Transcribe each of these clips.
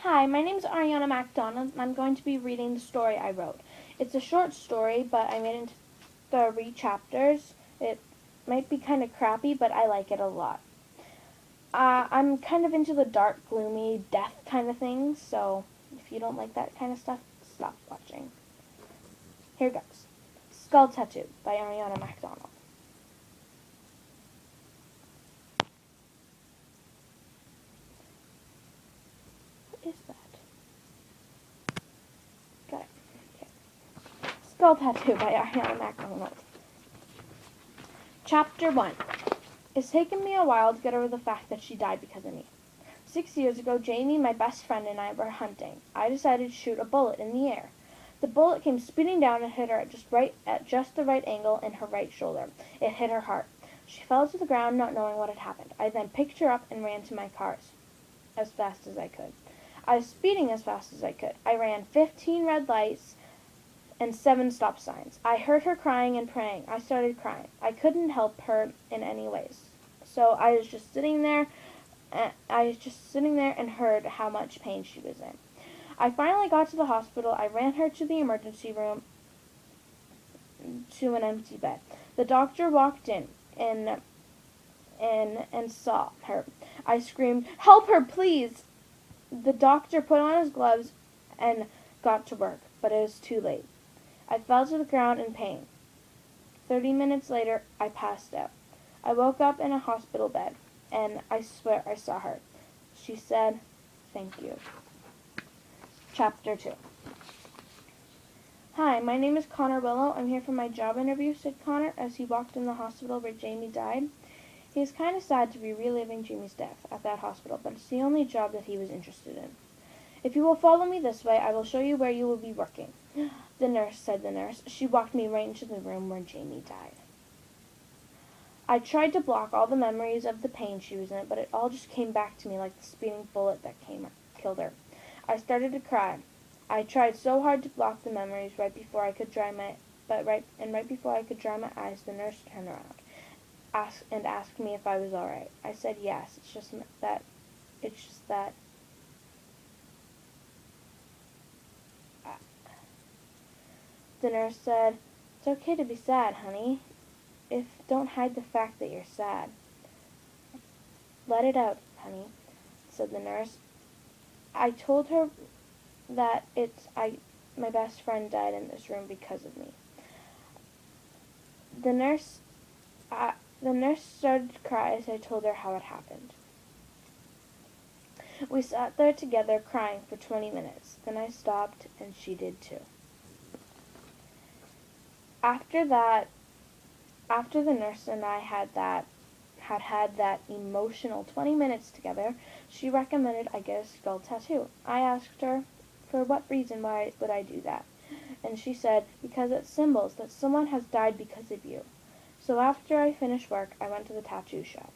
Hi, my name is Ariana MacDonald, and I'm going to be reading the story I wrote. It's a short story, but I made it into 3 chapters. It might be kind of crappy, but I like it a lot. I'm kind of into the dark, gloomy, death kind of things, so if you don't like that kind of stuff, stop watching. Here goes. Skull Tattoo by Ariana MacDonald. What is that? Got it. Okay. Skull Tattoo by Ariana MacDonald. Chapter 1. It's taken me a while to get over the fact that she died because of me. 6 years ago, Jamie, my best friend, and I were hunting. I decided to shoot a bullet in the air. The bullet came speeding down and hit her at just the right angle in her right shoulder. It hit her heart. She fell to the ground, not knowing what had happened. I then picked her up and ran to my cars as fast as I could. I was speeding as fast as I could. I ran 15 red lights and 7 stop signs. I heard her crying and praying. I started crying. I couldn't help her in any ways. So I was just sitting there and heard how much pain she was in. I finally got to the hospital. I ran her to the emergency room to an empty bed. The doctor walked in and saw her. I screamed, "Help her, please!" The doctor put on his gloves and got to work, but it was too late. I fell to the ground in pain. 30 minutes later, I passed out. I woke up in a hospital bed, and I swear I saw her. She said, "Thank you." Chapter 2. "Hi, my name is Connor Willow. I'm here for my job interview," said Connor as he walked in the hospital where Jamie died. He was kind of sad to be reliving Jamie's death at that hospital, but it's the only job that he was interested in. "If you will follow me this way, I will show you where you will be working." The nurse said. She walked me right into the room where Jamie died. I tried to block all the memories of the pain she was in, but it all just came back to me like the speeding bullet that killed her. I started to cry. I tried so hard to block the memories right before I could dry my eyes, the nurse turned around and asked me if I was all right. I said yes. It's just that. The nurse said, "It's okay to be sad, honey. Don't hide the fact that you're sad. Let it out, honey," said the nurse. I told her that my best friend died in this room because of me. The nurse started to cry as I told her how it happened. We sat there together crying for 20 minutes. Then I stopped, and she did too. After the nurse and I had that emotional 20 minutes together, she recommended I get a skull tattoo. I asked her for what reason why would I do that, and she said, "Because it symbols that someone has died because of you." So after I finished work, I went to the tattoo shop.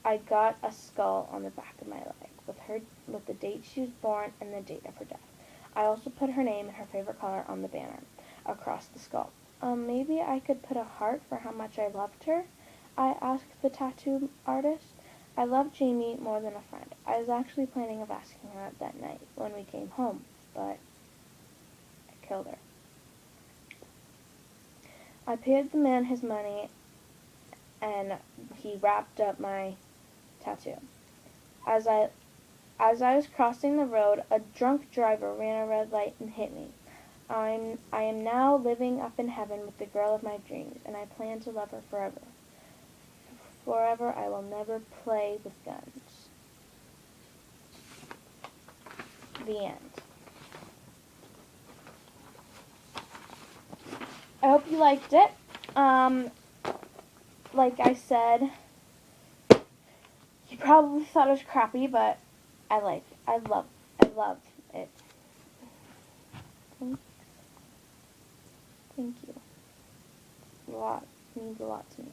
I got a skull on the back of my leg with the date she was born and the date of her death. I also put her name and her favorite color on the banner across the skull. Maybe I could put a heart for how much I loved her, I asked the tattoo artist. I loved Jamie more than a friend. I was actually planning of asking her out that night when we came home, but I killed her. I paid the man his money, and he wrapped up my tattoo. As I was crossing the road, a drunk driver ran a red light and hit me. I am now living up in heaven with the girl of my dreams, and I plan to love her forever. Forever, I will never play with guns. The end. I hope you liked it. Like I said, you probably thought it was crappy, but I love it. Thank you. It means a lot to me.